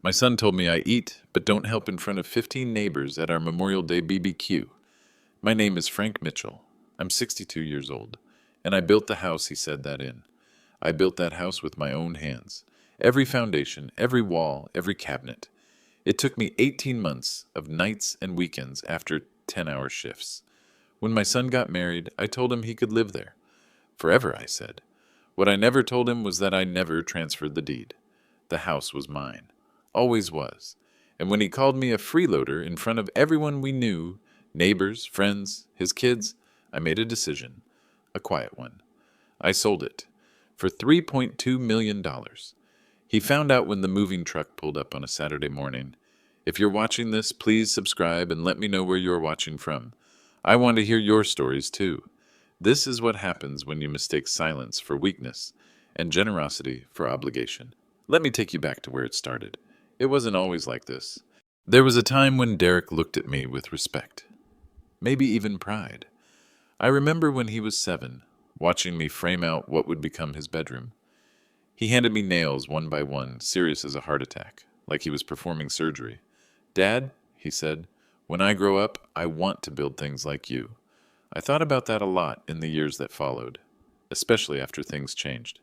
My son told me I eat, but don't help in front of 15 neighbors at our Memorial Day BBQ. My name is Frank Mitchell. I'm 62 years old, and I built the house he said that in. I built that house with my own hands. Every foundation, every wall, every cabinet. It took me 18 months of nights and weekends after 10-hour shifts. When my son got married, I told him he could live there. Forever, I said. What I never told him was that I never transferred the deed. The house was mine. Always was. And when he called me a freeloader in front of everyone we knew, neighbors, friends, his kids, I made a decision. A quiet one. I sold it. For $3.2 million. He found out when the moving truck pulled up on a Saturday morning. If you're watching this, please subscribe and let me know where you're watching from. I want to hear your stories too. This is what happens when you mistake silence for weakness and generosity for obligation. Let me take you back to where it started. It wasn't always like this. There was a time when Derek looked at me with respect, maybe even pride. I remember when he was 7, watching me frame out what would become his bedroom. He handed me nails one by one, serious as a heart attack, like he was performing surgery. "Dad," he said, "when I grow up, I want to build things like you." I thought about that a lot in the years that followed, especially after things changed.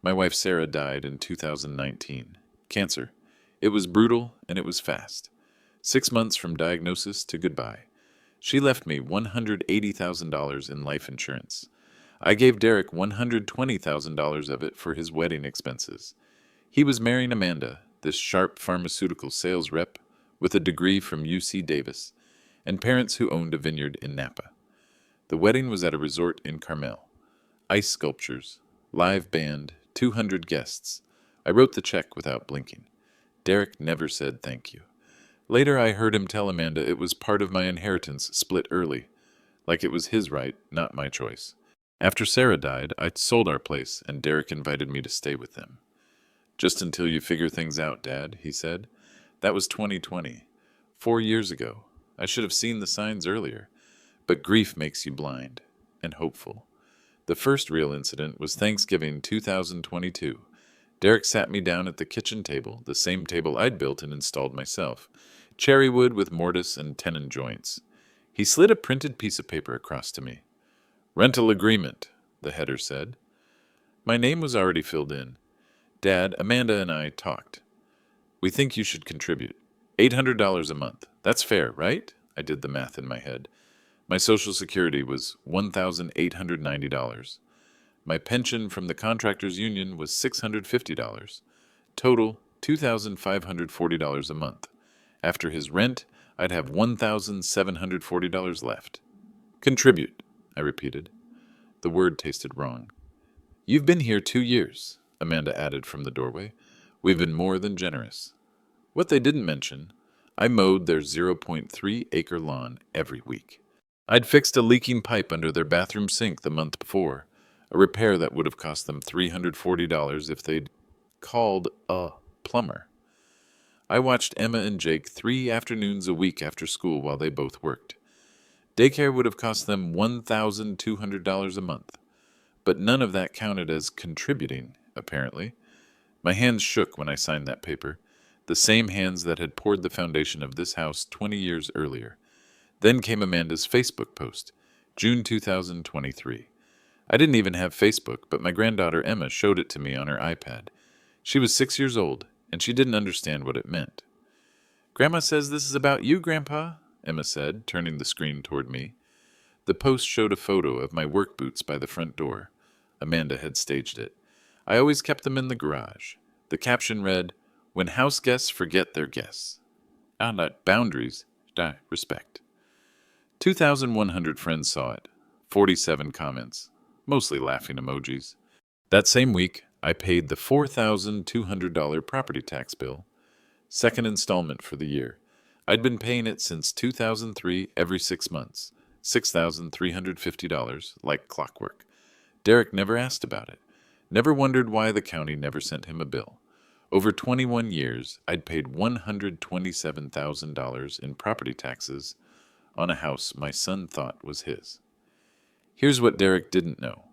My wife Sarah died in 2019. Cancer. It was brutal and it was fast. 6 months from diagnosis to goodbye. She left me $180,000 in life insurance. I gave Derek $120,000 of it for his wedding expenses. He was marrying Amanda, this sharp pharmaceutical sales rep with a degree from UC Davis, and parents who owned a vineyard in Napa. The wedding was at a resort in Carmel. Ice sculptures, live band, 200 guests. I wrote the check without blinking. Derek never said thank you. Later I heard him tell Amanda it was part of my inheritance split early, like it was his right, not my choice. After Sarah died, I sold our place, and Derek invited me to stay with them. "Just until you figure things out, Dad," he said. That was 2020, 4 years ago. I should have seen the signs earlier. But grief makes you blind and hopeful. The first real incident was Thanksgiving 2022. Derek sat me down at the kitchen table, the same table I'd built and installed myself, cherry wood with mortise and tenon joints. He slid a printed piece of paper across to me. "Rental agreement," the header said. My name was already filled in. "Dad, Amanda and I talked. We think you should contribute. $800 a month. That's fair, right?" I did the math in my head. My Social Security was $1,890. My pension from the contractors union was $650. Total, $2,540 a month. After his rent, I'd have $1,740 left. "Contribute," I repeated. The word tasted wrong. "You've been here 2 years," Amanda added from the doorway. "We've been more than generous." What they didn't mention, I mowed their 0.3-acre lawn every week. I'd fixed a leaking pipe under their bathroom sink the month before, a repair that would have cost them $340 if they'd called a plumber. I watched Emma and Jake 3 afternoons a week after school while they both worked. Daycare would have cost them $1,200 a month, but none of that counted as contributing, apparently. My hands shook when I signed that paper, the same hands that had poured the foundation of this house 20 years earlier. Then came Amanda's Facebook post, June 2023. I didn't even have Facebook, but my granddaughter Emma showed it to me on her iPad. She was 6 years old, and she didn't understand what it meant. "Grandma says this is about you, Grandpa," Emma said, turning the screen toward me. The post showed a photo of my work boots by the front door. Amanda had staged it. I always kept them in the garage. The caption read, "When house guests forget their guests." Boundaries, respect. 2,100 friends saw it, 47 comments, mostly laughing emojis. That same week, I paid the $4,200 property tax bill, second installment for the year. I'd been paying it since 2003 every 6 months, $6,350, like clockwork. Derek never asked about it, never wondered why the county never sent him a bill. Over 21 years, I'd paid $127,000 in property taxes on a house my son thought was his. Here's what Derek didn't know.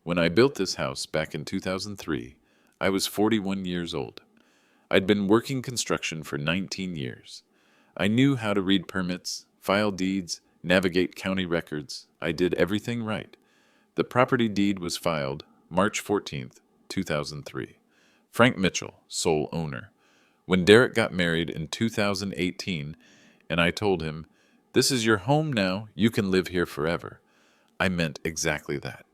When I built this house back in 2003, I was 41 years old. I'd been working construction for 19 years. I knew how to read permits, file deeds, navigate county records. I did everything right. The property deed was filed March 14th, 2003. Frank Mitchell, sole owner. When Derek got married in 2018, and I told him, "This is your home now, you can live here forever," I meant exactly that.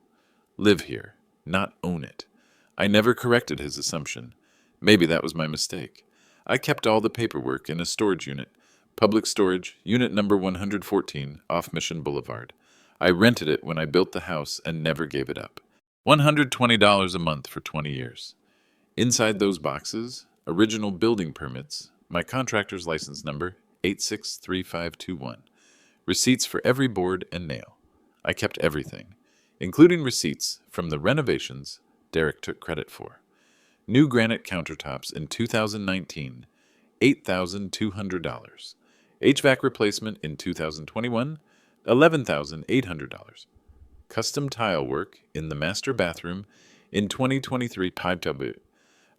Live here, not own it. I never corrected his assumption. Maybe that was my mistake. I kept all the paperwork in a storage unit, public storage, unit number 114, off Mission Boulevard. I rented it when I built the house and never gave it up. $120 a month for 20 years. Inside those boxes, original building permits, my contractor's license number, 863521. Receipts for every board and nail. I kept everything, including receipts from the renovations Derek took credit for. New granite countertops in 2019, $8,200. HVAC replacement in 2021, $11,800. Custom tile work in the master bathroom in 2023,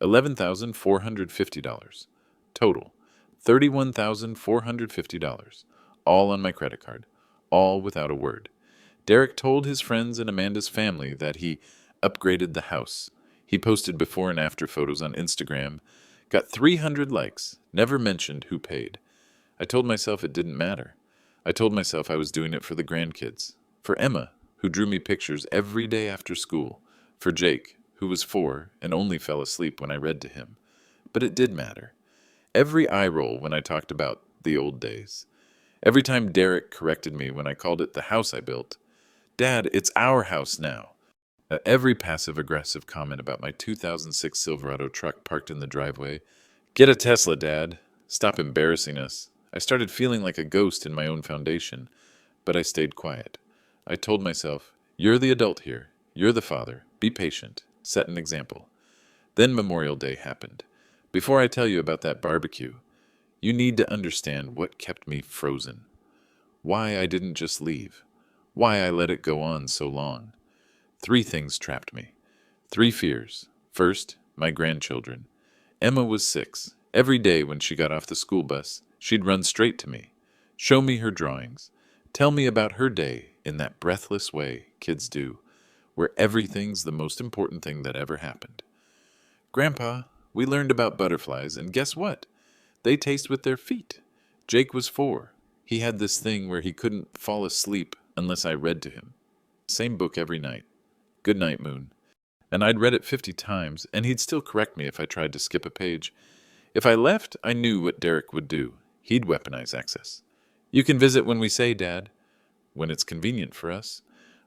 $11,450. Total, $31,450. All on my credit card. All without a word. Derek told his friends and Amanda's family that he upgraded the house. He posted before and after photos on Instagram. Got 300 likes. Never mentioned who paid. I told myself it didn't matter. I told myself I was doing it for the grandkids. For Emma, who drew me pictures every day after school. For Jake, who was 4 and only fell asleep when I read to him. But it did matter. Every eye roll when I talked about the old days. Every time Derek corrected me when I called it the house I built. "Dad, it's our house now." Every passive-aggressive comment about my 2006 Silverado truck parked in the driveway. "Get a Tesla, Dad. Stop embarrassing us." I started feeling like a ghost in my own foundation, but I stayed quiet. I told myself, "You're the adult here. You're the father. Be patient. Set an example." Then Memorial Day happened. Before I tell you about that barbecue, you need to understand what kept me frozen. Why I didn't just leave. Why I let it go on so long. 3 things trapped me. 3 fears. First, my grandchildren. Emma was 6. Every day when she got off the school bus, she'd run straight to me, show me her drawings, tell me about her day in that breathless way kids do, where everything's the most important thing that ever happened. "Grandpa, we learned about butterflies, and guess what? They taste with their feet." Jake was 4. He had this thing where he couldn't fall asleep unless I read to him. Same book every night. "Good night, Moon." And I'd read it 50 times, and he'd still correct me if I tried to skip a page. If I left, I knew what Derek would do. He'd weaponize access. "You can visit when we say, Dad." When it's convenient for us.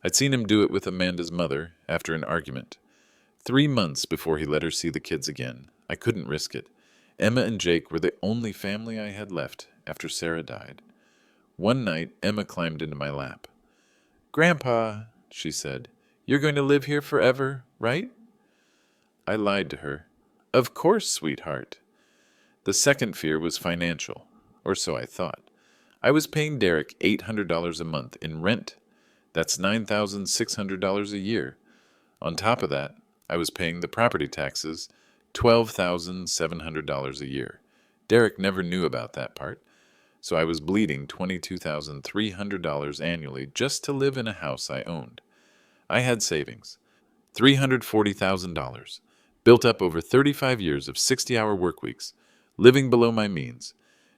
I'd seen him do it with Amanda's mother after an argument. 3 months before he let her see the kids again. I couldn't risk it. Emma and Jake were the only family I had left after Sarah died. One night, Emma climbed into my lap. "Grandpa," she said, "you're going to live here forever, right?" I lied to her. "Of course, sweetheart." The second fear was financial, or so I thought. I was paying Derek $800 a month in rent. That's $9,600 a year. On top of that, I was paying the property taxes, $12,700 a year. Derek never knew about that part, so I was bleeding $22,300 annually just to live in a house I owned. I had savings, $340,000, built up over 35 years of 60-hour work weeks, living below my means,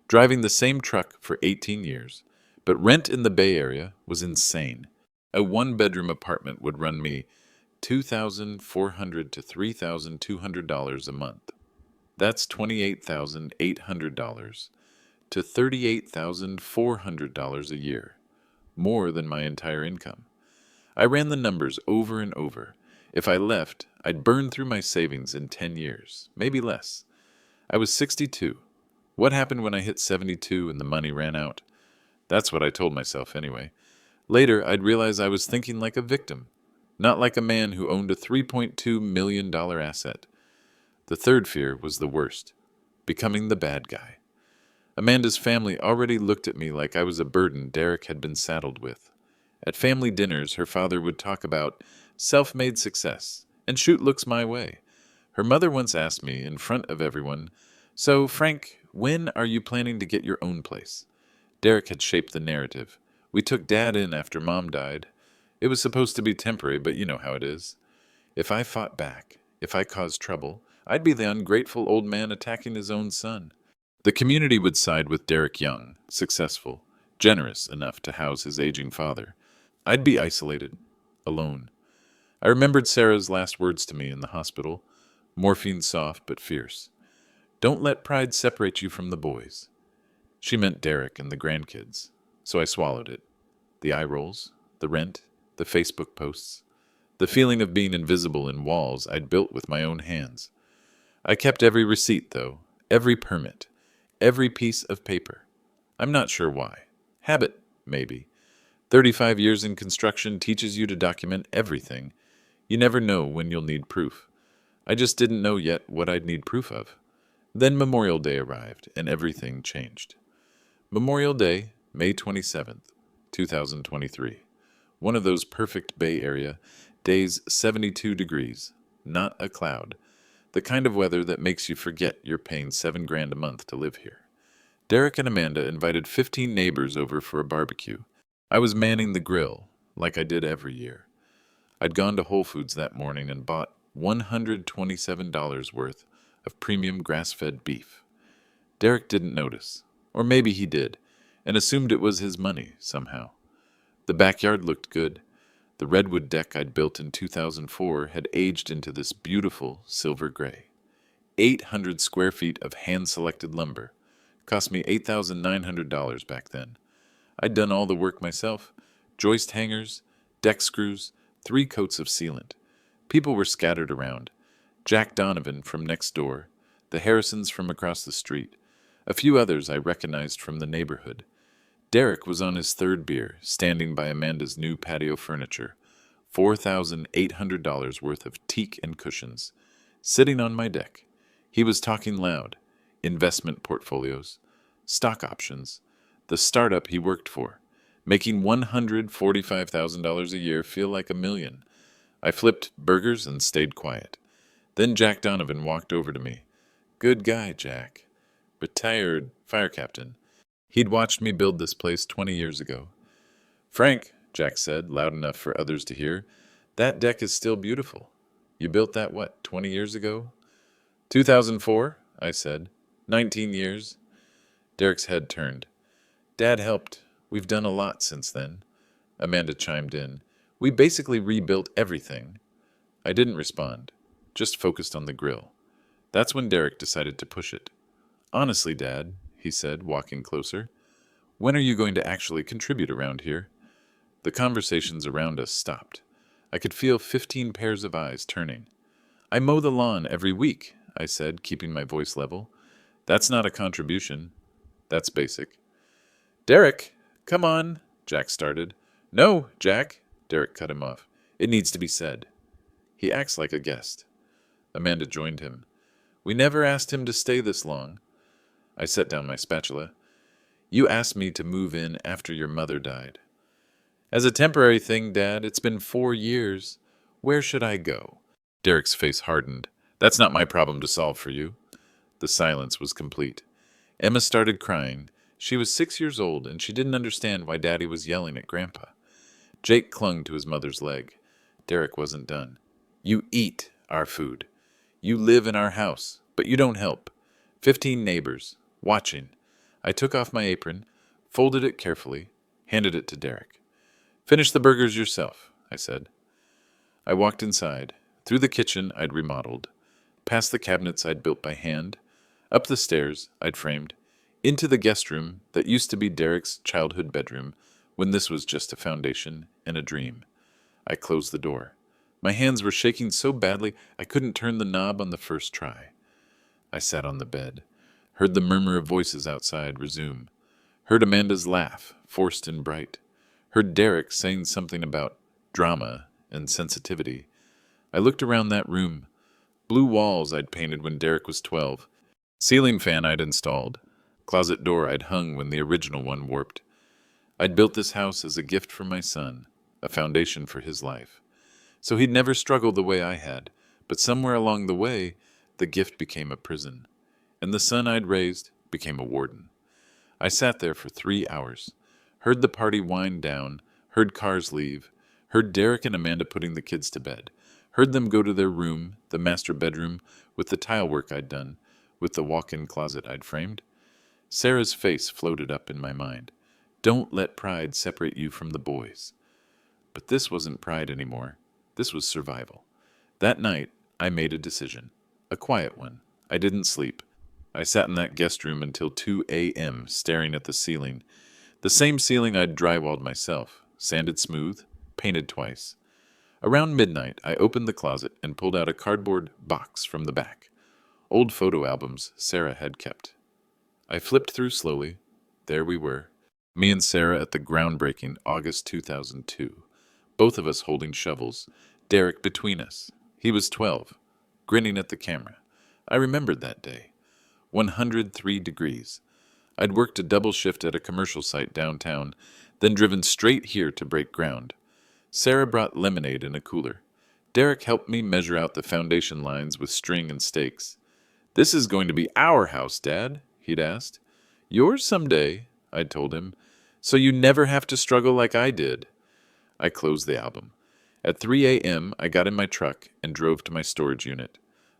driving the same truck for 18 years, but rent in the Bay Area was insane. A 1-bedroom apartment would run me $2,400 to $3,200 a month. That's $28,800 to $38,400 a year, more than my entire income. I ran the numbers over and over. If I left, I'd burn through my savings in 10 years, maybe less. I was 62. What happened when I hit 72 and the money ran out? That's what I told myself anyway. Later, I'd realize I was thinking like a victim, not like a man who owned a $3.2 million asset. The third fear was the worst, becoming the bad guy. Amanda's family already looked at me like I was a burden Derek had been saddled with. At family dinners, her father would talk about self-made success and shoot looks my way. Her mother once asked me, in front of everyone, So, Frank, when are you planning to get your own place? Derek had shaped the narrative. We took Dad in after Mom died. It was supposed to be temporary, but you know how it is. If I fought back, if I caused trouble, I'd be the ungrateful old man attacking his own son. The community would side with Derek Young, successful, generous enough to house his aging father. I'd be isolated, alone. I remembered Sarah's last words to me in the hospital, morphine soft but fierce. Don't let pride separate you from the boys. She meant Derek and the grandkids, so I swallowed it. The eye rolls, the rent, the Facebook posts, the feeling of being invisible in walls I'd built with my own hands. I kept every receipt, though, every permit, every piece of paper. I'm not sure why. Habit, maybe. 35 years in construction teaches you to document everything. You never know when you'll need proof. I just didn't know yet what I'd need proof of. Then Memorial Day arrived, and everything changed. Memorial Day, May 27th, 2023. One of those perfect Bay Area days, 72 degrees, not a cloud. The kind of weather that makes you forget you're paying $7,000 a month to live here. Derek and Amanda invited 15 neighbors over for a barbecue. I was manning the grill, like I did every year. I'd gone to Whole Foods that morning and bought $127 worth of premium grass-fed beef. Derek didn't notice, or maybe he did, and assumed it was his money somehow. The backyard looked good. The redwood deck I'd built in 2004 had aged into this beautiful silver gray. 800 square feet of hand-selected lumber. Cost me $8,900 back then. I'd done all the work myself. Joist hangers, deck screws, 3 coats of sealant. People were scattered around. Jack Donovan from next door, the Harrisons from across the street, a few others I recognized from the neighborhood. Derek was on his 3rd beer, standing by Amanda's new patio furniture, $4,800 worth of teak and cushions, sitting on my deck. He was talking loud. Investment portfolios, stock options, the startup he worked for, making $145,000 a year feel like $1 million. I flipped burgers and stayed quiet. Then Jack Donovan walked over to me. Good guy, Jack. Retired fire captain. He'd watched me build this place 20 years ago. Frank, Jack said, loud enough for others to hear, that deck is still beautiful. You built that, 20 years ago? 2004, I said. 19 years. Derek's head turned. Dad helped. We've done a lot since then. Amanda chimed in. We basically rebuilt everything. I didn't respond, just focused on the grill. That's when Derek decided to push it. Honestly, Dad, he said, walking closer, when are you going to actually contribute around here? The conversations around us stopped. I could feel 15 pairs of eyes turning. I mow the lawn every week, I said, keeping my voice level. That's not a contribution. That's basic. Derek, come on, Jack started. No, Jack, Derek cut him off. It needs to be said. He acts like a guest. Amanda joined him. We never asked him to stay this long. I set down my spatula. You asked me to move in after your mother died. As a temporary thing, Dad, it's been 4 years. Where should I go? Derek's face hardened. That's not my problem to solve for you. The silence was complete. Emma started crying. She was 6 years old, and she didn't understand why Daddy was yelling at Grandpa. Jake clung to his mother's leg. Derek wasn't done. You eat our food. You live in our house, but you don't help. 15 neighbors, watching. I took off my apron, folded it carefully, handed it to Derek. Finish the burgers yourself, I said. I walked inside, through the kitchen I'd remodeled, past the cabinets I'd built by hand, up the stairs I'd framed, into the guest room that used to be Derek's childhood bedroom when this was just a foundation and a dream. I closed the door. My hands were shaking so badly I couldn't turn the knob on the first try. I sat on the bed, heard the murmur of voices outside resume, heard Amanda's laugh, forced and bright, heard Derek saying something about drama and sensitivity. I looked around that room. Blue walls I'd painted when Derek was 12, ceiling fan I'd installed, closet door I'd hung when the original one warped. I'd built this house as a gift for my son, a foundation for his life. So he'd never struggle the way I had, but somewhere along the way, the gift became a prison. and the son I'd raised became a warden. I sat there for 3 hours, heard the party wind down, heard cars leave, heard Derek and Amanda putting the kids to bed, heard them go to their room, the master bedroom, with the tile work I'd done, with the walk-in closet I'd framed. Sarah's face floated up in my mind. Don't let pride separate you from the boys. But this wasn't pride anymore. This was survival. That night, I made a decision. A quiet one. I didn't sleep. I sat in that guest room until 2 a.m., staring at the ceiling. The same ceiling I'd drywalled myself, sanded smooth, painted twice. Around midnight, I opened the closet and pulled out a cardboard box from the back. Old photo albums Sarah had kept. I flipped through slowly. There we were. Me and Sarah at the groundbreaking August 2002. Both of us holding shovels. Derek between us. He was 12, grinning at the camera. I remembered that day. 103 degrees. I'd worked a double shift at a commercial site downtown, then driven straight here to break ground. Sarah brought lemonade in a cooler. Derek helped me measure out the foundation lines with string and stakes. "This is going to be our house, Dad," he'd asked. "Yours someday," I'd told him, "so you never have to struggle like I did." I closed the album. At 3 a.m., I got in my truck and drove to my storage unit.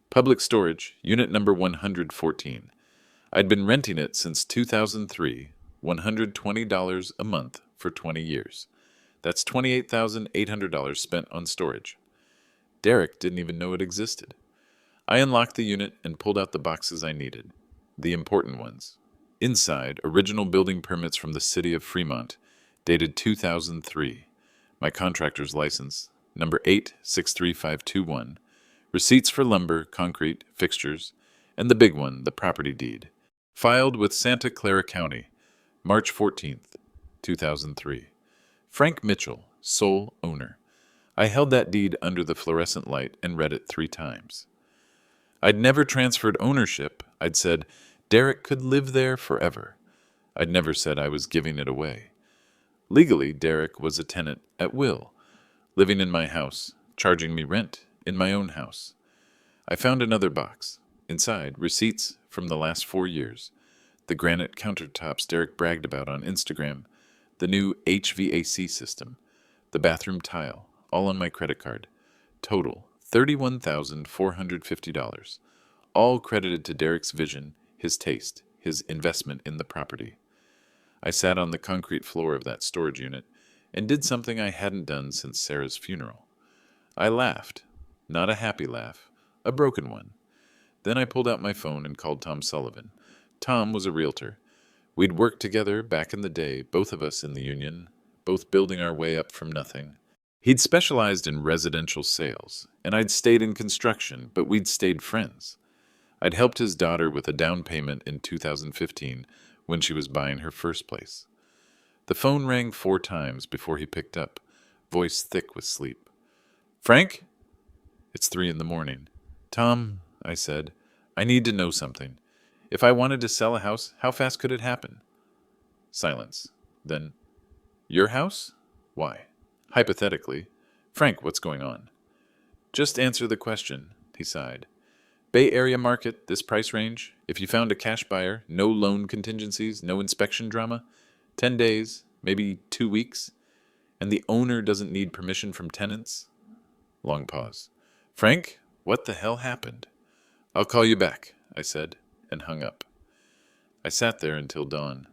Public storage, unit number 114. I'd been renting it since 2003, $120 a month for 20 years. That's $28,800 spent on storage. Derek didn't even know it existed. I unlocked the unit and pulled out the boxes I needed, the important ones. Inside, original building permits from the city of Fremont, dated 2003. My contractor's license, number 863521. Receipts for lumber, concrete, fixtures, and the big one, the property deed. Filed with Santa Clara County, March 14th, 2003. Frank Mitchell, sole owner. I held that deed under the fluorescent light and read it 3 times. I'd never transferred ownership. I'd said Derek could live there forever. I'd never said I was giving it away. Legally, Derek was a tenant at will, living in my house, charging me rent in my own house. I found another box. Inside, receipts from the last 4 years. The granite countertops Derek bragged about on Instagram. The new HVAC system. The bathroom tile, all on my credit card. Total, $31,450. All credited to Derek's vision, his taste, his investment in the property. I sat on the concrete floor of that storage unit and did something I hadn't done since Sarah's funeral. I laughed. Not a happy laugh, a broken one. Then I pulled out my phone and called Tom Sullivan. Tom was a realtor. We'd worked together back in the day, both of us in the union, both building our way up from nothing. He'd specialized in residential sales, and I'd stayed in construction, but we'd stayed friends. I'd helped his daughter with a down payment in 2015 when she was buying her first place. The phone rang 4 times before he picked up, voice thick with sleep. "Frank?" It's 3 in the morning. "Tom," I said, "I need to know something. If I wanted to sell a house, how fast could it happen?" Silence. Then, "Your house? Why?" Hypothetically. "Frank, what's going on?" "Just answer the question," he sighed. "Bay Area market, this price range. If you found a cash buyer, no loan contingencies, no inspection drama, 10 days, maybe 2 weeks, and the owner doesn't need permission from tenants." Long pause. "Frank, what the hell happened?" "I'll call you back," I said, and hung up. I sat there until dawn.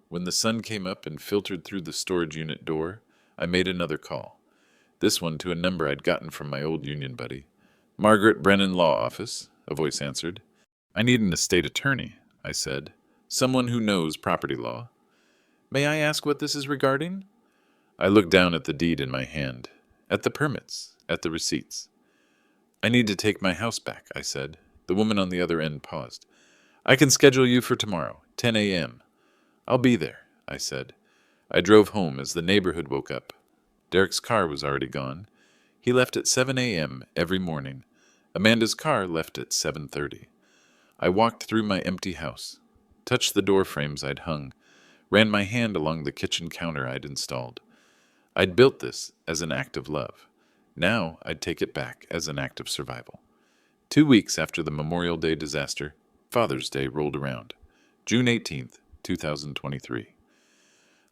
When the sun came up and filtered through the storage unit door, I made another call. This one to a number I'd gotten from my old union buddy. "Margaret Brennan Law Office," a voice answered. "I need an estate attorney," I said. "Someone who knows property law." "May I ask what this is regarding?" I looked down at the deed in my hand, at the permits, at the receipts. "I need to take my house back," I said. The woman on the other end paused. "I can schedule you for tomorrow, 10 a.m. "I'll be there," I said. I drove home as the neighborhood woke up. Derek's car was already gone. He left at 7 a.m. every morning. Amanda's car left at 7:30. I walked through my empty house, touched the door frames I'd hung, ran my hand along the kitchen counter I'd installed. I'd built this as an act of love. Now I'd take it back as an act of survival. 2 weeks after the Memorial Day disaster, Father's Day rolled around. June 18th, 2023.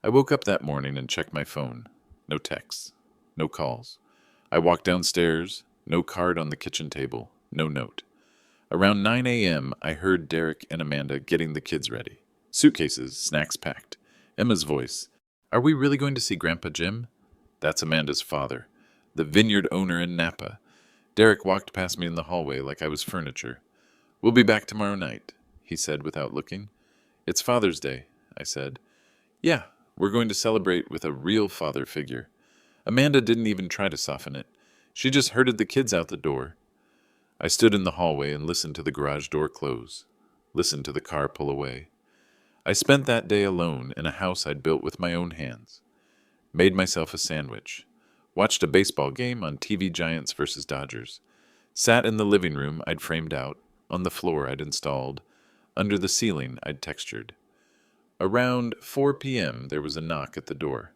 I woke up that morning and checked my phone. No texts. No calls. I walked downstairs. No card on the kitchen table. No note. Around 9 a.m., I heard Derek and Amanda getting the kids ready. Suitcases, snacks packed. Emma's voice. Are we really going to see Grandpa Jim? That's Amanda's father, the vineyard owner in Napa. Derek walked past me in the hallway like I was furniture. We'll be back tomorrow night, he said without looking. It's Father's Day, I said. Yeah, we're going to celebrate with a real father figure. Amanda didn't even try to soften it. She just herded the kids out the door. I stood in the hallway and listened to the garage door close, listened to the car pull away. I spent that day alone in a house I'd built with my own hands. Made myself a sandwich. Watched a baseball game on TV Giants versus Dodgers. Sat in the living room I'd framed out, on the floor I'd installed, under the ceiling I'd textured. Around 4 p.m. there was a knock at the door.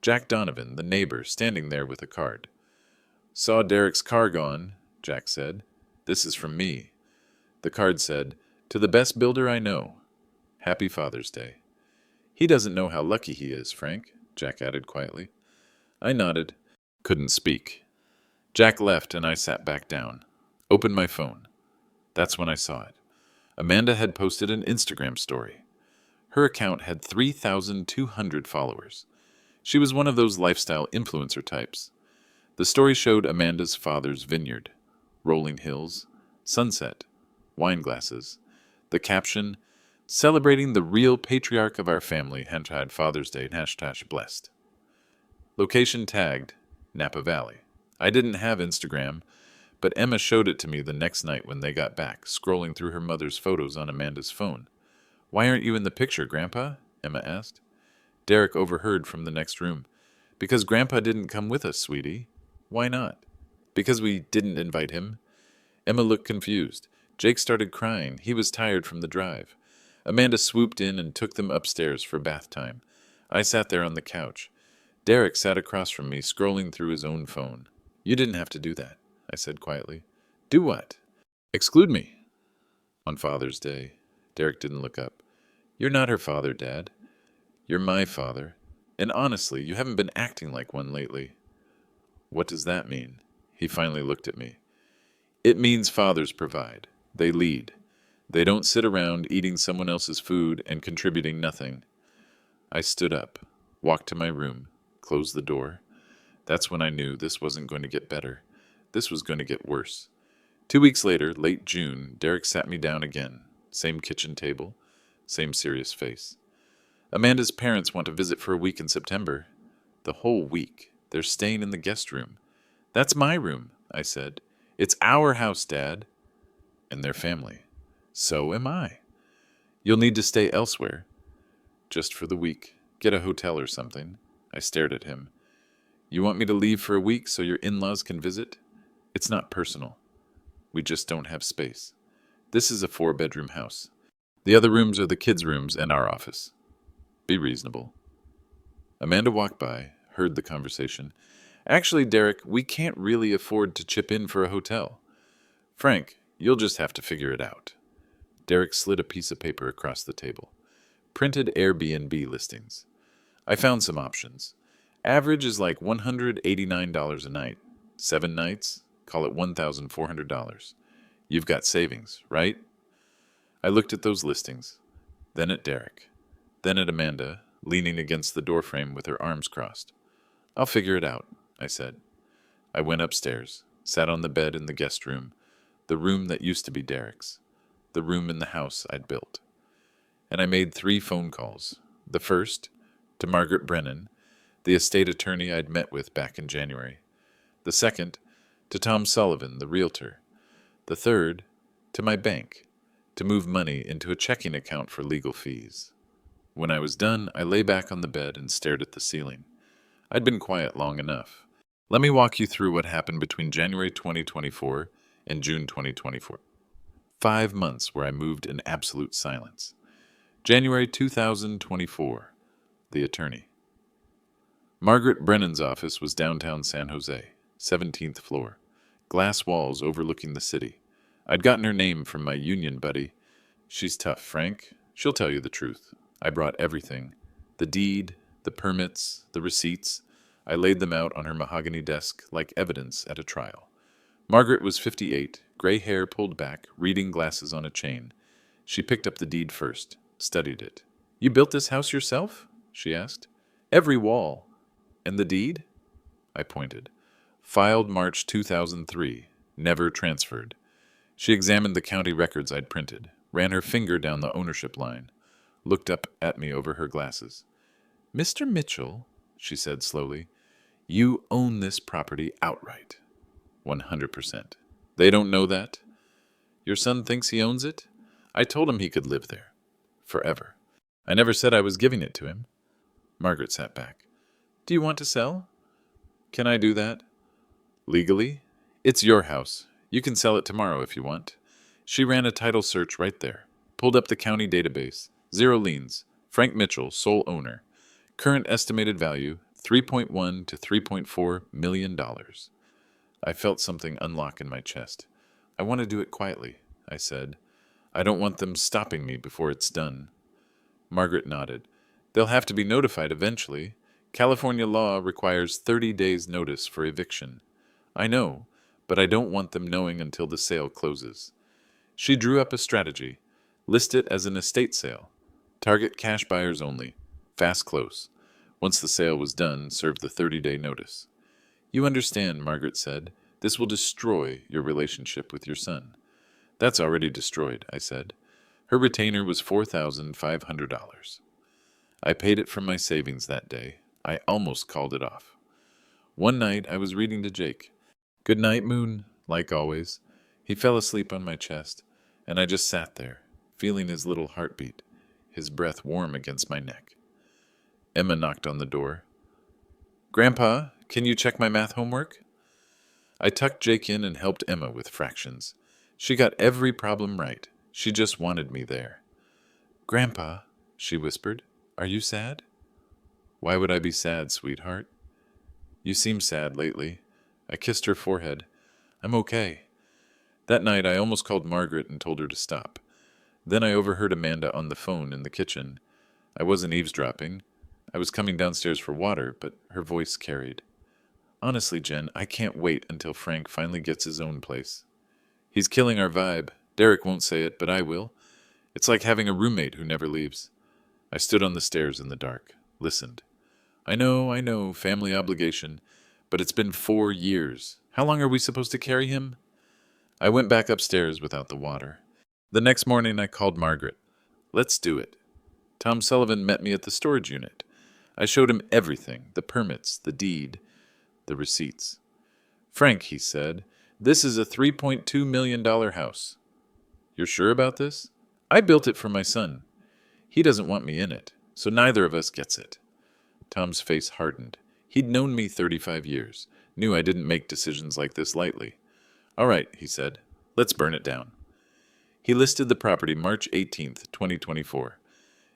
Jack Donovan, the neighbor, standing there with a card. Saw Derek's car gone, Jack said. This is from me. The card said, to the best builder I know. Happy Father's Day. He doesn't know how lucky he is, Frank, Jack added quietly. I nodded. Couldn't speak. Jack left and I sat back down. Opened my phone. That's when I saw it. Amanda had posted an Instagram story. Her account had 3,200 followers. She was one of those lifestyle influencer types. The story showed Amanda's father's vineyard. Rolling hills, sunset, wine glasses. The caption, celebrating the real patriarch of our family, # Father's Day, # blessed. Location tagged, Napa Valley. I didn't have Instagram, but Emma showed it to me the next night when they got back, scrolling through her mother's photos on Amanda's phone. Why aren't you in the picture, Grandpa? Emma asked. Derek overheard from the next room. Because Grandpa didn't come with us, sweetie. Why not? Because we didn't invite him. Emma looked confused. Jake started crying. He was tired from the drive. Amanda swooped in and took them upstairs for bath time. I sat there on the couch. Derek sat across from me, scrolling through his own phone. You didn't have to do that, I said quietly. Do what? Exclude me. On Father's Day. Derek didn't look up. You're not her father, Dad. You're my father. And honestly, you haven't been acting like one lately. What does that mean? He finally looked at me. It means fathers provide. They lead. They don't sit around eating someone else's food and contributing nothing. I stood up, walked to my room, closed the door. That's when I knew this wasn't going to get better. This was going to get worse. 2 weeks later, late June, Derek sat me down again. Same kitchen table, same serious face. Amanda's parents want to visit for a week in September. The whole week. They're staying in the guest room. That's my room, I said. It's our house, Dad. And their family. So am I. You'll need to stay elsewhere. Just for the week. Get a hotel or something. I stared at him. You want me to leave for a week so your in-laws can visit? It's not personal. We just don't have space. This is a 4-bedroom house. The other rooms are the kids' rooms and our office. Be reasonable. Amanda walked by, heard the conversation. Actually, Derek, we can't really afford to chip in for a hotel. Frank, you'll just have to figure it out. Derek slid a piece of paper across the table. Printed Airbnb listings. I found some options. Average is like $189 a night. 7 nights, call it $1,400. You've got savings, right? I looked at those listings, then at Derek, then at Amanda, leaning against the doorframe with her arms crossed. I'll figure it out, I said. I went upstairs, sat on the bed in the guest room, the room that used to be Derek's, the room in the house I'd built. And I made 3 phone calls. The first, to Margaret Brennan, the estate attorney I'd met with back in January. The second, to Tom Sullivan, the realtor. The third, to my bank, to move money into a checking account for legal fees. When I was done, I lay back on the bed and stared at the ceiling. I'd been quiet long enough. Let me walk you through what happened between January 2024 and June 2024. 5 months where I moved in absolute silence. January 2024. The attorney. Margaret Brennan's office was downtown San Jose, 17th floor. Glass walls overlooking the city. I'd gotten her name from my union buddy, She's tough, Frank. She'll tell you the truth. I brought everything. The deed, the permits, the receipts. I laid them out on her mahogany desk like evidence at a trial. Margaret was 58, gray hair pulled back, reading glasses on a chain. She picked up the deed first, studied it. You built this house yourself? She asked. Every wall. And the deed? I pointed. Filed March 2003, never transferred. She examined the county records I'd printed, ran her finger down the ownership line, looked up at me over her glasses. Mr. Mitchell, she said slowly, you own this property outright. 100%. They don't know that? Your son thinks he owns it? I told him he could live there. Forever. I never said I was giving it to him. Margaret sat back. Do you want to sell? Can I do that? Legally? It's your house. You can sell it tomorrow if you want. She ran a title search right there. Pulled up the county database. 0 liens. Frank Mitchell, sole owner. Current estimated value, $3.1 to $3.4 million. I felt something unlock in my chest. I want to do it quietly, I said. I don't want them stopping me before it's done. Margaret nodded. They'll have to be notified eventually. California law requires 30 days' notice for eviction. I know, but I don't want them knowing until the sale closes. She drew up a strategy. List it as an estate sale. Target cash buyers only. Fast close. Once the sale was done, serve the 30-day notice. You understand, Margaret said. This will destroy your relationship with your son. That's already destroyed, I said. Her retainer was $4,500. I paid it from my savings that day. I almost called it off. One night I was reading to Jake. Good night, Moon, like always. He fell asleep on my chest, and I just sat there, feeling his little heartbeat, his breath warm against my neck. Emma knocked on the door. Grandpa, can you check my math homework? I tucked Jake in and helped Emma with fractions. She got every problem right. She just wanted me there. Grandpa, she whispered, are you sad? Why would I be sad, sweetheart? You seem sad lately. I kissed her forehead. I'm okay. That night I almost called Margaret and told her to stop. Then I overheard Amanda on the phone in the kitchen. I wasn't eavesdropping. I was coming downstairs for water, but her voice carried. Honestly, Jen, I can't wait until Frank finally gets his own place. He's killing our vibe. Derek won't say it, but I will. It's like having a roommate who never leaves. I stood on the stairs in the dark, listened. I know, family obligation, but it's been 4 years. How long are we supposed to carry him? I went back upstairs without the water. The next morning I called Margaret. Let's do it. Tom Sullivan met me at the storage unit. I showed him everything, the permits, the deed, the receipts. Frank, he said, this is a $3.2 million house. You're sure about this? I built it for my son. He doesn't want me in it, so neither of us gets it. Tom's face hardened. He'd known me 35 years, knew I didn't make decisions like this lightly. All right, he said, let's burn it down. He listed the property March 18th, 2024.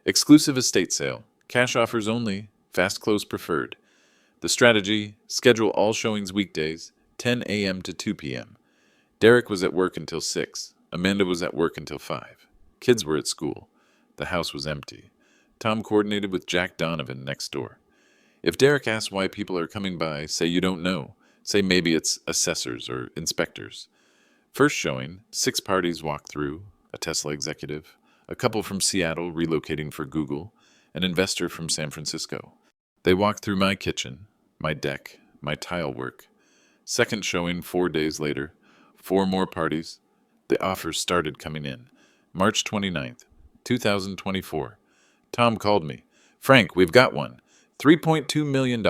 Exclusive estate sale, cash offers only, fast close preferred. The strategy, schedule all showings weekdays, 10 a.m. to 2 p.m. Derek was at work until 6. Amanda was at work until 5. Kids were at school. The house was empty. Tom coordinated with Jack Donovan next door. If Derek asks why people are coming by, say you don't know. Say maybe it's assessors or inspectors. First showing, 6 parties walked through, a Tesla executive, a couple from Seattle relocating for Google, an investor from San Francisco. They walked through my kitchen, my deck, my tile work. Second showing 4 days later, 4 more parties. The offers started coming in. March 29th, 2024. Tom called me. Frank, we've got one. $3.2 million,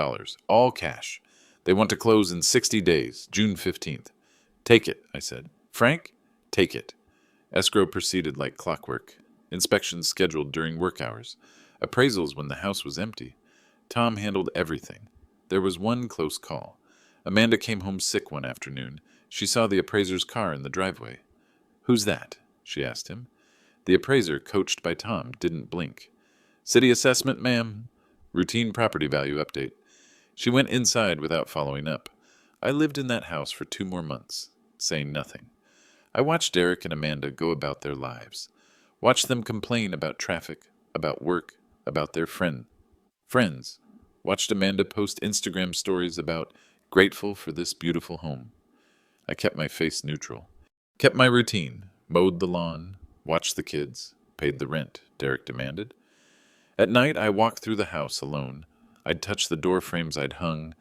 all cash. They want to close in 60 days, June 15th. Take it, I said. Frank, take it. Escrow proceeded like clockwork. Inspections scheduled during work hours. Appraisals when the house was empty. Tom handled everything. There was one close call. Amanda came home sick one afternoon. She saw the appraiser's car in the driveway. Who's that? She asked him. The appraiser, coached by Tom, didn't blink. City assessment, ma'am. Routine property value update. She went inside without following up. I lived in that house for 2 more months, saying nothing. I watched Derek and Amanda go about their lives. Watched them complain about traffic, about work, about their friends. Watched Amanda post Instagram stories about grateful for this beautiful home. I kept my face neutral. Kept my routine. Mowed the lawn, watched the kids, paid the rent, Derek demanded. At night, I walked through the house alone. I'd touch the door frames I'd hung,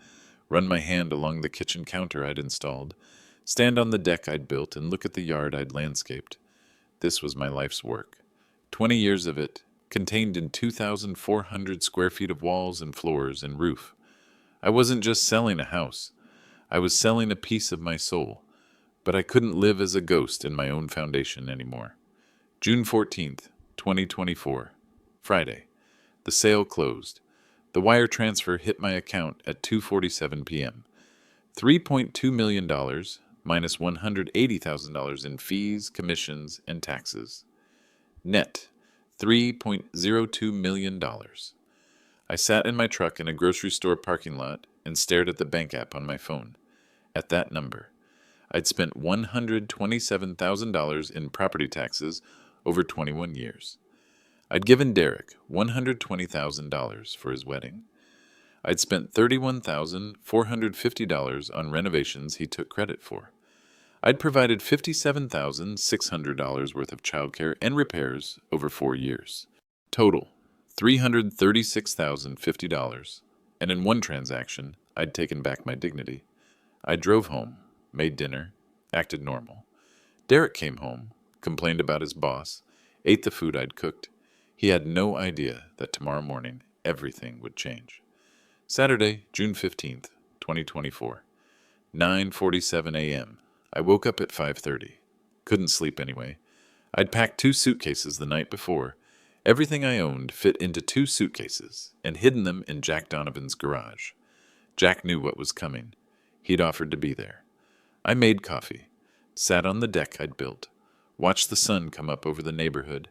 run my hand along the kitchen counter I'd installed, stand on the deck I'd built, and look at the yard I'd landscaped. This was my life's work. 20 years of it, contained in 2,400 square feet of walls and floors and roof. I wasn't just selling a house. I was selling a piece of my soul. But I couldn't live as a ghost in my own foundation anymore. June 14th, 2024. Friday. The sale closed. The wire transfer hit my account at 2:47 p.m. $3.2 million minus $180,000 in fees, commissions, and taxes. Net, $3.02 million. I sat in my truck in a grocery store parking lot and stared at the bank app on my phone. At that number, I'd spent $127,000 in property taxes over 21 years. I'd given Derek $120,000 for his wedding. I'd spent $31,450 on renovations he took credit for. I'd provided $57,600 worth of childcare and repairs over 4 years. Total, $336,050. And in one transaction, I'd taken back my dignity. I drove home, made dinner, acted normal. Derek came home, complained about his boss, ate the food I'd cooked. He had no idea that tomorrow morning everything would change. Saturday, June 15th, 2024. 9:47 a.m. I woke up at 5:30. Couldn't sleep anyway. I'd packed 2 suitcases the night before. Everything I owned fit into 2 suitcases and hidden them in Jack Donovan's garage. Jack knew what was coming. He'd offered to be there. I made coffee, sat on the deck I'd built, watched the sun come up over the neighborhood.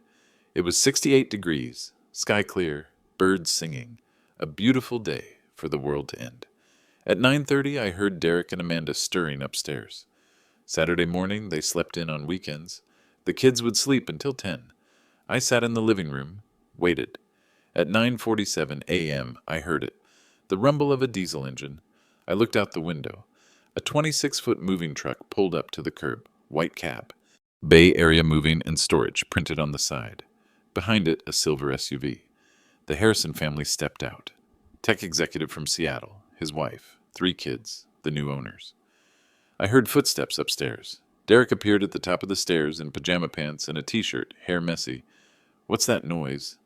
It was 68 degrees, sky clear, birds singing, a beautiful day for the world to end. At 9:30, I heard Derek and Amanda stirring upstairs. Saturday morning, they slept in on weekends. The kids would sleep until 10. I sat in the living room, waited. At 9:47 a.m., I heard it, the rumble of a diesel engine. I looked out the window. A 26-foot moving truck pulled up to the curb, white cab. Bay Area Moving and Storage printed on the side. Behind it, a silver SUV. The Harrison family stepped out. Tech executive from Seattle, his wife, 3 kids, the new owners. I heard footsteps upstairs. Derek appeared at the top of the stairs in pajama pants and a t-shirt, hair messy. What's that noise?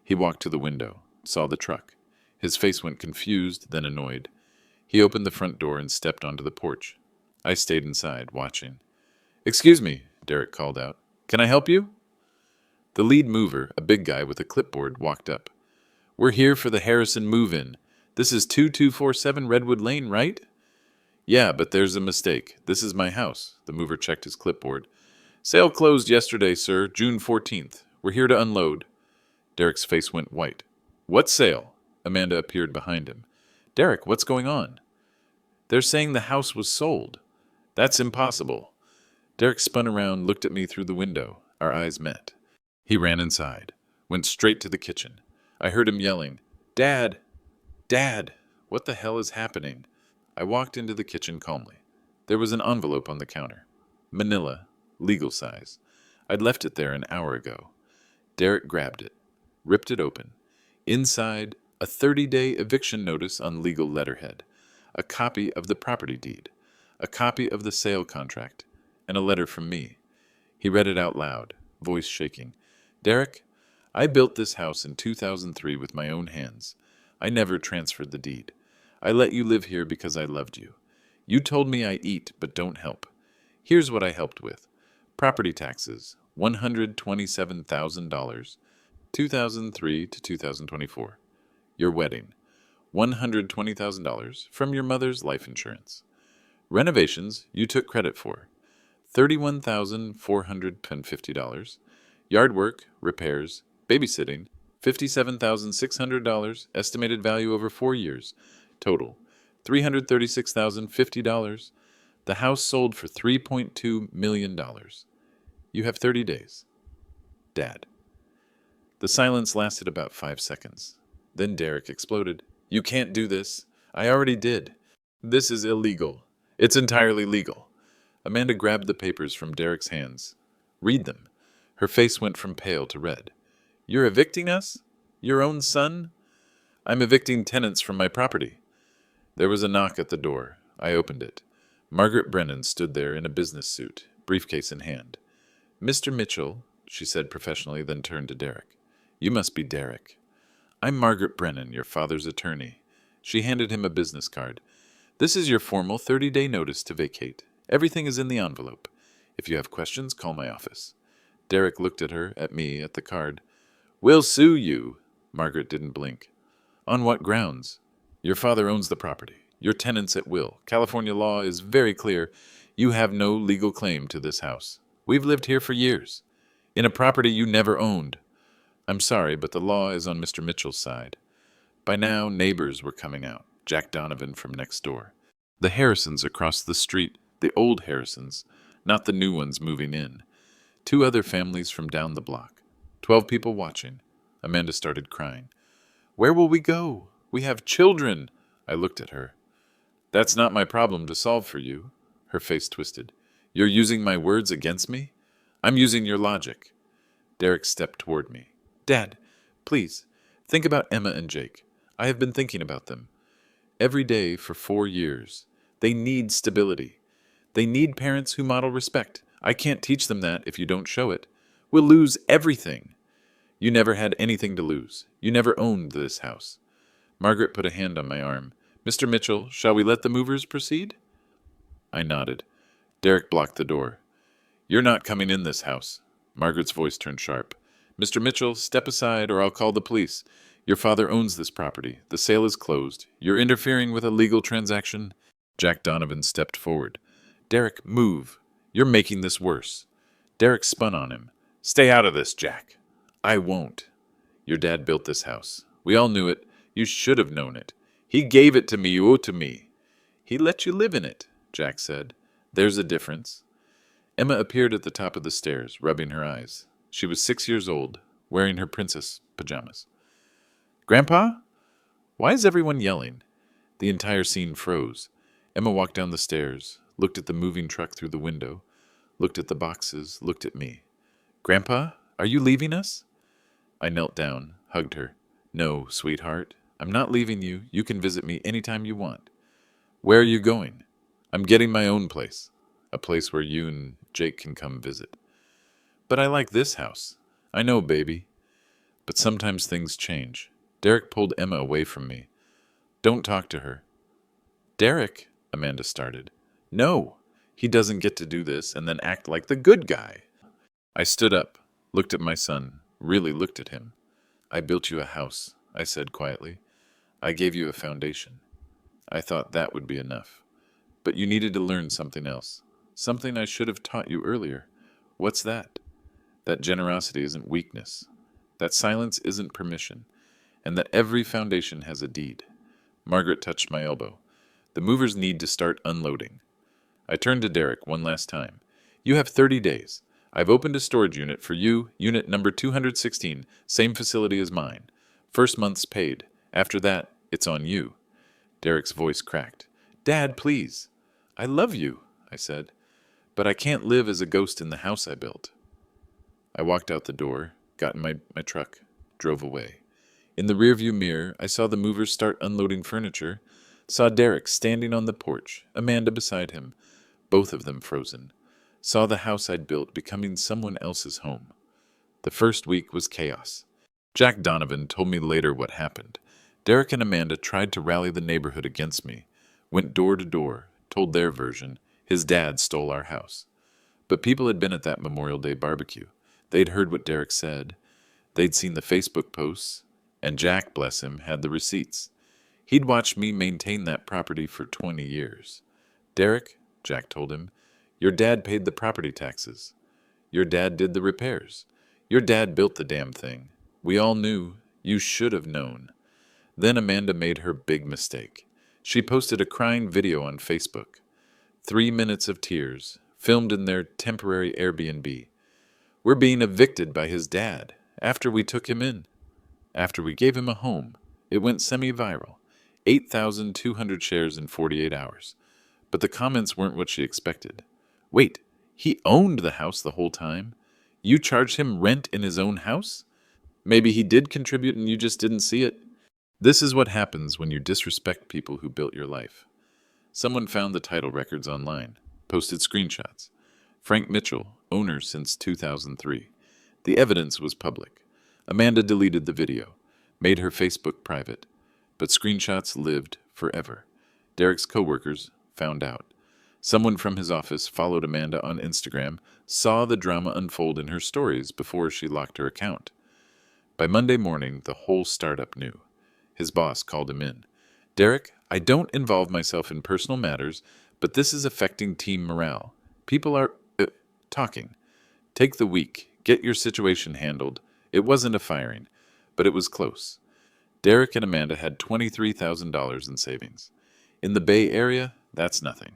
He walked to the window, saw the truck. His face went confused, then annoyed. He opened the front door and stepped onto the porch. I stayed inside, watching. "Excuse me," Derek called out. "Can I help you?" The lead mover, a big guy with a clipboard, walked up. "We're here for the Harrison move-in. This is 2247 Redwood Lane, right?" "Yeah, but there's a mistake. This is my house." The mover checked his clipboard. "Sale closed yesterday, sir, June 14th. We're here to unload." Derek's face went white. "What sale?" Amanda appeared behind him. "Derek, what's going on?" "They're saying the house was sold." "That's impossible." Derek spun around, looked at me through the window. Our eyes met. He ran inside, went straight to the kitchen. I heard him yelling, "Dad! Dad! What the hell is happening?" I walked into the kitchen calmly. There was an envelope on the counter. Manila, legal size. I'd left it there an hour ago. Derek grabbed it, ripped it open. Inside, a 30-day eviction notice on legal letterhead, a copy of the property deed, a copy of the sale contract, and a letter from me. He read it out loud, voice shaking. "Derek, I built this house in 2003 with my own hands. I never transferred the deed. I let you live here because I loved you. You told me I eat but don't help. Here's what I helped with. Property taxes, $127,000, 2003 to 2024. Your wedding, $120,000 from your mother's life insurance. Renovations you took credit for, $31,450. Yard work, repairs, babysitting, $57,600, estimated value over 4 years. Total, $336,050. The house sold for $3.2 million. You have 30 days. Dad. The silence lasted about 5 seconds. Then Derek exploded. You can't do this. I already did. This is illegal. It's entirely legal. Amanda grabbed the papers from Derek's hands. Read them. Her face went from pale to red. You're evicting us? Your own son? I'm evicting tenants from my property. There was a knock at the door. I opened it. Margaret Brennan stood there in a business suit, briefcase in hand. Mr. Mitchell, she said professionally, then turned to Derek. You must be Derek. I'm Margaret Brennan, your father's attorney. She handed him a business card. This is your formal 30-day notice to vacate. Everything is in the envelope. If you have questions, call my office. Derek looked at her, at me, at the card. We'll sue you. Margaret didn't blink. On what grounds? Your father owns the property. Your tenants at will. California law is very clear. You have no legal claim to this house. We've lived here for years. In a property you never owned. I'm sorry, but the law is on Mr. Mitchell's side. By now, neighbors were coming out. Jack Donovan from next door. The Harrisons across the street. The old Harrisons, not the new ones moving in. 2 other families from down the block. 12 people watching. Amanda started crying. Where will we go? We have children. I looked at her. That's not my problem to solve for you. Her face twisted. You're using my words against me? I'm using your logic. Derek stepped toward me. Dad, please, think about Emma and Jake. I have been thinking about them. Every day for 4 years. They need stability. They need parents who model respect. I can't teach them that if you don't show it. We'll lose everything. You never had anything to lose. You never owned this house. Margaret put a hand on my arm. Mr. Mitchell, shall we let the movers proceed? I nodded. Derek blocked the door. You're not coming in this house. Margaret's voice turned sharp. Mr. Mitchell, step aside or I'll call the police. Your father owns this property. The sale is closed. You're interfering with a legal transaction. Jack Donovan stepped forward. Derek, move. You're making this worse. Derek spun on him. Stay out of this, Jack. I won't. Your dad built this house. We all knew it. You should have known it. He gave it to me, you owe it to me. He let you live in it, Jack said. There's a difference. Emma appeared at the top of the stairs, rubbing her eyes. She was 6 years old, wearing her princess pajamas. Grandpa? Why is everyone yelling? The entire scene froze. Emma walked down the stairs, looked at the moving truck through the window, looked at the boxes, looked at me. Grandpa, are you leaving us? I knelt down, hugged her. No, sweetheart, I'm not leaving you. You can visit me anytime you want. Where are you going? I'm getting my own place, a place where you and Jake can come visit. But I like this house. I know, baby. But sometimes things change. Derek pulled Emma away from me. Don't talk to her. Derek, Amanda started. No, he doesn't get to do this and then act like the good guy. I stood up, looked at my son, really looked at him. I built you a house, I said quietly. I gave you a foundation. I thought that would be enough. But you needed to learn something else. Something I should have taught you earlier. What's that? That generosity isn't weakness. That silence isn't permission. And that every foundation has a deed. Margaret touched my elbow. The movers need to start unloading. I turned to Derek one last time. You have 30 days. I've opened a storage unit for you, unit number 216, same facility as mine. First month's paid. After that, it's on you. Derek's voice cracked. Dad, please. I love you, I said. But I can't live as a ghost in the house I built. I walked out the door, got in my truck, drove away. In the rearview mirror, I saw the movers start unloading furniture, saw Derek standing on the porch, Amanda beside him, both of them frozen. Saw the house I'd built becoming someone else's home. The first week was chaos. Jack Donovan told me later what happened. Derek and Amanda tried to rally the neighborhood against me, went door to door, told their version. His dad stole our house. But people had been at that Memorial Day BBQ. They'd heard what Derek said. They'd seen the Facebook posts, and Jack, bless him, had the receipts. He'd watched me maintain that property for 20 years. Derek, Jack told him, your dad paid the property taxes. Your dad did the repairs. Your dad built the damn thing. We all knew. You should have known. Then Amanda made her big mistake. She posted a crying video on Facebook. 3 minutes of tears, filmed in their temporary Airbnb. We're being evicted by his dad, After we took him in, after we gave him a home, it went semi-viral. 8,200 shares in 48 hours. But the comments weren't what she expected. Wait, he owned the house the whole time? You charged him rent in his own house? Maybe he did contribute and you just didn't see it. This is what happens when you disrespect people who built your life. Someone found the title records online, posted screenshots. Frank Mitchell, owner since 2003. The evidence was public. Amanda deleted the video, made her Facebook private, but screenshots lived forever. Derek's coworkers found out. Someone from his office followed Amanda on Instagram, saw the drama unfold in her stories before she locked her account. By Monday morning, the whole startup knew. His boss called him in. Derek, I don't involve myself in personal matters, but this is affecting team morale. People are talking. Take the week. Get your situation handled. It wasn't a firing, but it was close. Derek and Amanda had $23,000 in savings. In the Bay Area, that's nothing.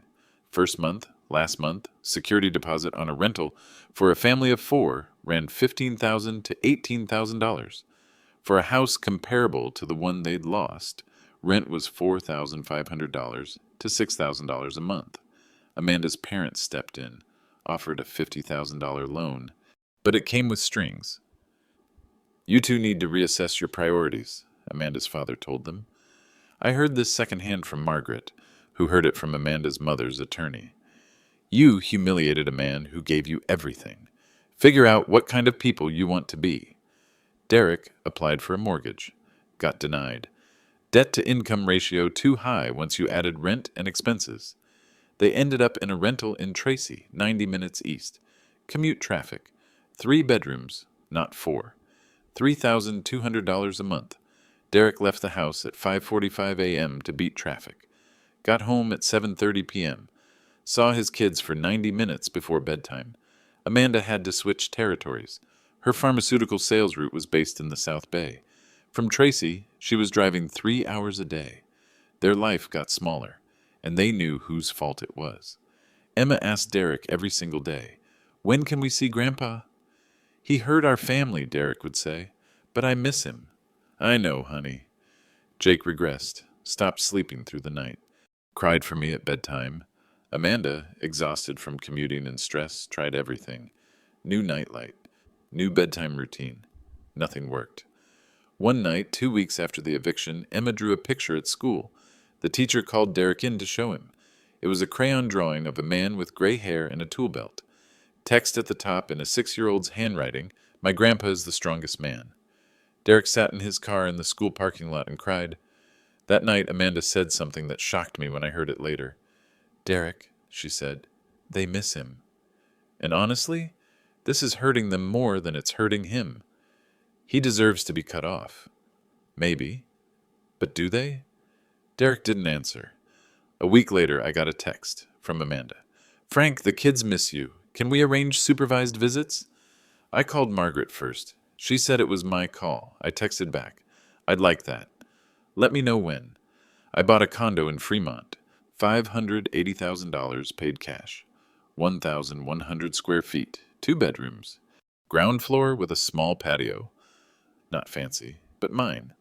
First month, last month, security deposit on a rental for a family of 4 ran $15,000 to $18,000. For a house comparable to the one they'd lost, rent was $4,500 to $6,000 a month. Amanda's parents stepped in, offered a $50,000 loan, but it came with strings. You two need to reassess your priorities, Amanda's father told them. I heard this secondhand from Margaret, who heard it from Amanda's mother's attorney. You humiliated a man who gave you everything. Figure out what kind of people you want to be. Derek applied for a mortgage, got denied. Debt-to-income ratio too high once you added rent and expenses. They ended up in a rental in Tracy, 90 minutes east. Commute traffic. 3 bedrooms, not 4. $3,200 a month. Derek left the house at 5:45 a.m. to beat traffic. Got home at 7:30 p.m. Saw his kids for 90 minutes before bedtime. Amanda had to switch territories. Her pharmaceutical sales route was based in the South Bay. From Tracy, she was driving 3 hours a day. Their life got smaller, and they knew whose fault it was. Emma asked Derek every single day, "When can we see Grandpa?" "He hurt our family," Derek would say, "but I miss him." "I know, honey." Jake regressed, stopped sleeping through the night, cried for me at bedtime. Amanda, exhausted from commuting and stress, tried everything. New nightlight, new bedtime routine. Nothing worked. One night, 2 weeks after the eviction, Emma drew a picture at school. The teacher called Derek in to show him. It was a crayon drawing of a man with gray hair and a tool belt. Text at the top in a 6-year-old's handwriting, "My grandpa is the strongest man." Derek sat in his car in the school parking lot and cried. That night, Amanda said something that shocked me when I heard it later. "Derek," she said, "they miss him. And honestly, this is hurting them more than it's hurting him. He deserves to be cut off." Maybe. But do they? Derek didn't answer. A week later, I got a text from Amanda. "Frank, the kids miss you. Can we arrange supervised visits?" I called Margaret first. She said it was my call. I texted back, "I'd like that. Let me know when." I bought a condo in Fremont. $580,000 paid cash. 1,100 square feet. 2 bedrooms. Ground floor with a small patio. Not fancy, but mine.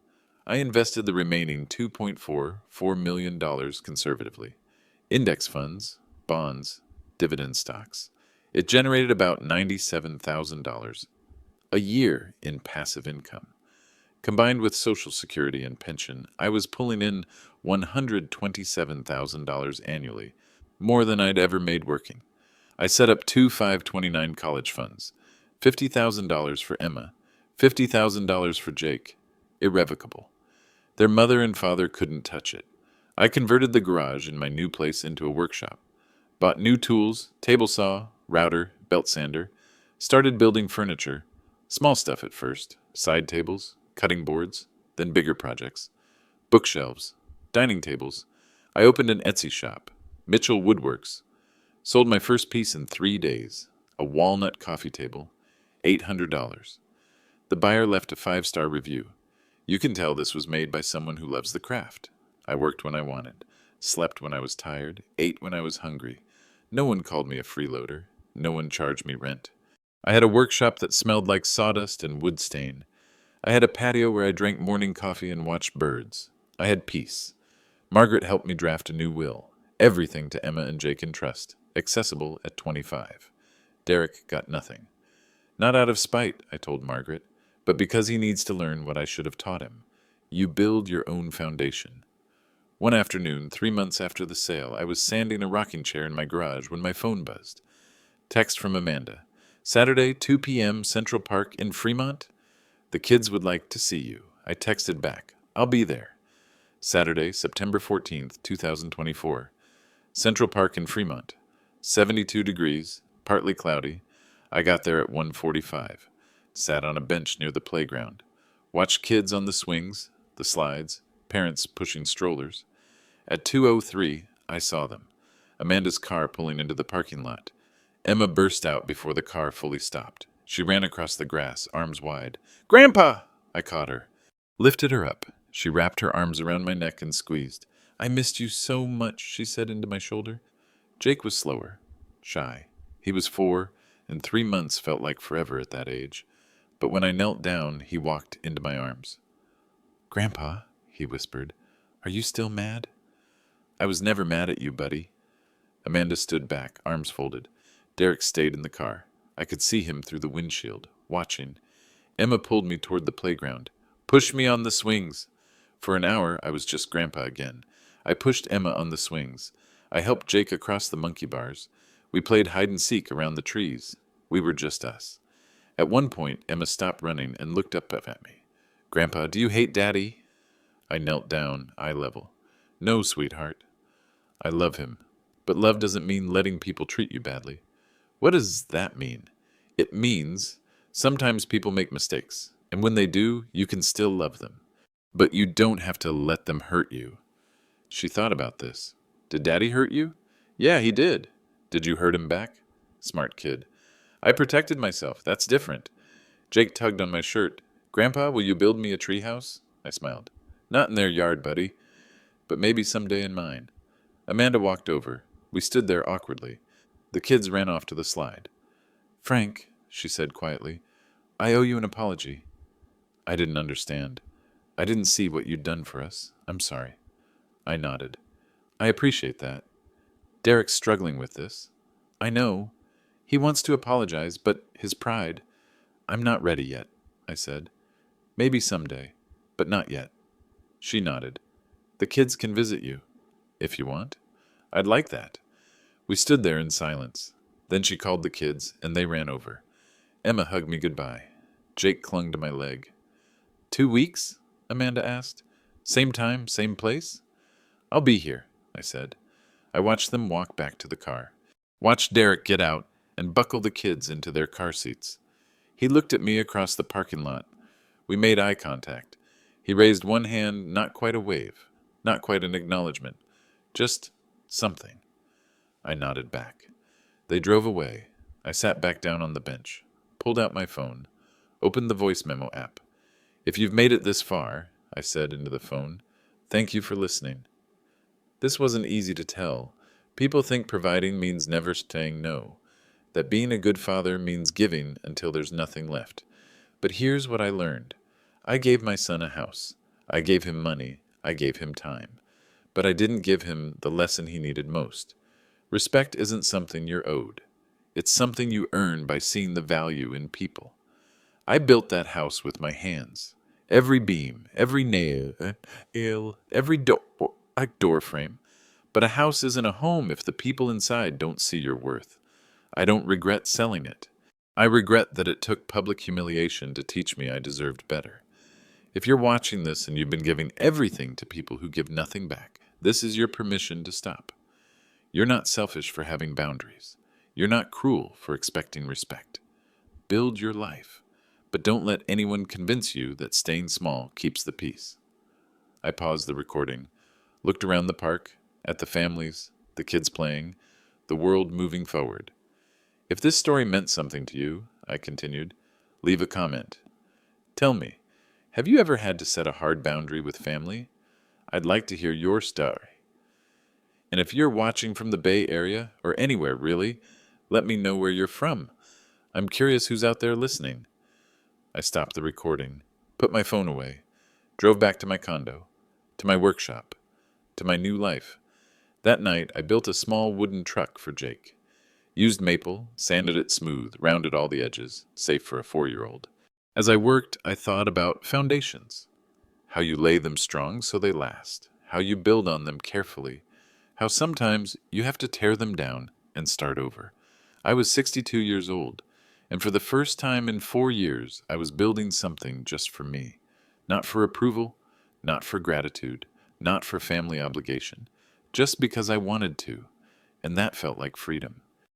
I invested the remaining $2.44 million conservatively. Index funds, bonds, dividend stocks. It generated about $97,000 a year in passive income. Combined with Social Security and pension, I was pulling in $127,000 annually, more than I'd ever made working. I set up 2 529 college funds, $50,000 for Emma, $50,000 for Jake, irrevocable. Their mother and father couldn't touch it. I converted the garage in my new place into a workshop, bought new tools, table saw, router, belt sander, started building furniture, small stuff at first, side tables, cutting boards, then bigger projects, bookshelves, dining tables. I opened an Etsy shop, Mitchell Woodworks, sold my first piece in 3 days, a walnut coffee table, $800. The buyer left a 5-star review. You can tell this was made by someone who loves the craft. I worked when I wanted, slept when I was tired, ate when I was hungry. No one called me a freeloader. No one charged me rent. I had a workshop that smelled like sawdust and wood stain. I had a patio where I drank morning coffee and watched birds. I had peace. Margaret helped me draft a new will. Everything to Emma and Jake in trust. Accessible at 25. Derek got nothing. Not out of spite, I told Margaret, but because he needs to learn what I should have taught him. You build your own foundation. One afternoon, 3 months after the sale, I was sanding a rocking chair in my garage when my phone buzzed. Text from Amanda. Saturday, 2 p.m., Central Park in Fremont? The kids would like to see you. I texted back. I'll be there. Saturday, September 14th, 2024. Central Park in Fremont. 72 degrees, partly cloudy. I got there at 1:45. Sat on a bench near the playground. Watched kids on the swings, the slides, parents pushing strollers. At 2:03, I saw them. Amanda's car pulling into the parking lot. Emma burst out before the car fully stopped. She ran across the grass, arms wide. "Grandpa!" I caught her. Lifted her up. She wrapped her arms around my neck and squeezed. "I missed you so much," she said into my shoulder. Jake was slower, shy. He was 4, and 3 months felt like forever at that age. But when I knelt down, he walked into my arms. "Grandpa," he whispered, "are you still mad?" "I was never mad at you, buddy." Amanda stood back, arms folded. Derek stayed in the car. I could see him through the windshield, watching. Emma pulled me toward the playground. "Push me on the swings." For an hour, I was just Grandpa again. I pushed Emma on the swings. I helped Jake across the monkey bars. We played hide and seek around the trees. We were just us. At one point, Emma stopped running and looked up at me. "Grandpa, do you hate Daddy?" I knelt down, eye level. "No, sweetheart. I love him. But love doesn't mean letting people treat you badly." "What does that mean?" "It means sometimes people make mistakes, and when they do, you can still love them. But you don't have to let them hurt you." She thought about this. "Did Daddy hurt you?" "Yeah, he did." "Did you hurt him back?" Smart kid. "I protected myself. That's different." Jake tugged on my shirt. "Grandpa, will you build me a treehouse?" I smiled. "Not in their yard, buddy, but maybe someday in mine." Amanda walked over. We stood there awkwardly. The kids ran off to the slide. "Frank," she said quietly, "I owe you an apology." I didn't understand. I didn't see what you'd done for us. I'm sorry. I nodded. "I appreciate that. Derek's struggling with this. I know. He wants to apologize, but his pride. I'm not ready yet," I said. "Maybe someday, but not yet." She nodded. "The kids can visit you, if you want." "I'd like that." We stood there in silence. Then she called the kids, and they ran over. Emma hugged me goodbye. Jake clung to my leg. 2 weeks?" Amanda asked. "Same time, same place?" "I'll be here," I said. I watched them walk back to the car. Watched Derek get out and buckle the kids into their car seats. He looked at me across the parking lot. We made eye contact. He raised one hand, not quite a wave, not quite an acknowledgement, just something. I nodded back. They drove away. I sat back down on the bench, pulled out my phone, opened the voice memo app. "If you've made it this far," I said into the phone, "thank you for listening." This wasn't easy to tell. People think providing means never saying no, that being a good father means giving until there's nothing left. But here's what I learned. I gave my son a house. I gave him money. I gave him time. But I didn't give him the lesson he needed most. Respect isn't something you're owed. It's something you earn by seeing the value in people. I built that house with my hands. Every beam, every nail, every door frame. But a house isn't a home if the people inside don't see your worth. I don't regret selling it. I regret that it took public humiliation to teach me I deserved better. If you're watching this and you've been giving everything to people who give nothing back, this is your permission to stop. You're not selfish for having boundaries. You're not cruel for expecting respect. Build your life, but don't let anyone convince you that staying small keeps the peace. I paused the recording, looked around the park, at the families, the kids playing, the world moving forward. If this story meant something to you, I continued, leave a comment. Tell me, have you ever had to set a hard boundary with family? I'd like to hear your story. And if you're watching from the Bay Area, or anywhere really, let me know where you're from. I'm curious who's out there listening. I stopped the recording, put my phone away, drove back to my condo, to my workshop, to my new life. That night, I built a small wooden truck for Jake. Used maple, sanded it smooth, rounded all the edges, safe for a 4-year-old. As I worked, I thought about foundations. How you lay them strong so they last. How you build on them carefully. How sometimes you have to tear them down and start over. I was 62 years old, and for the first time in 4 years, I was building something just for me. Not for approval, not for gratitude, not for family obligation. Just because I wanted to, and that felt like freedom.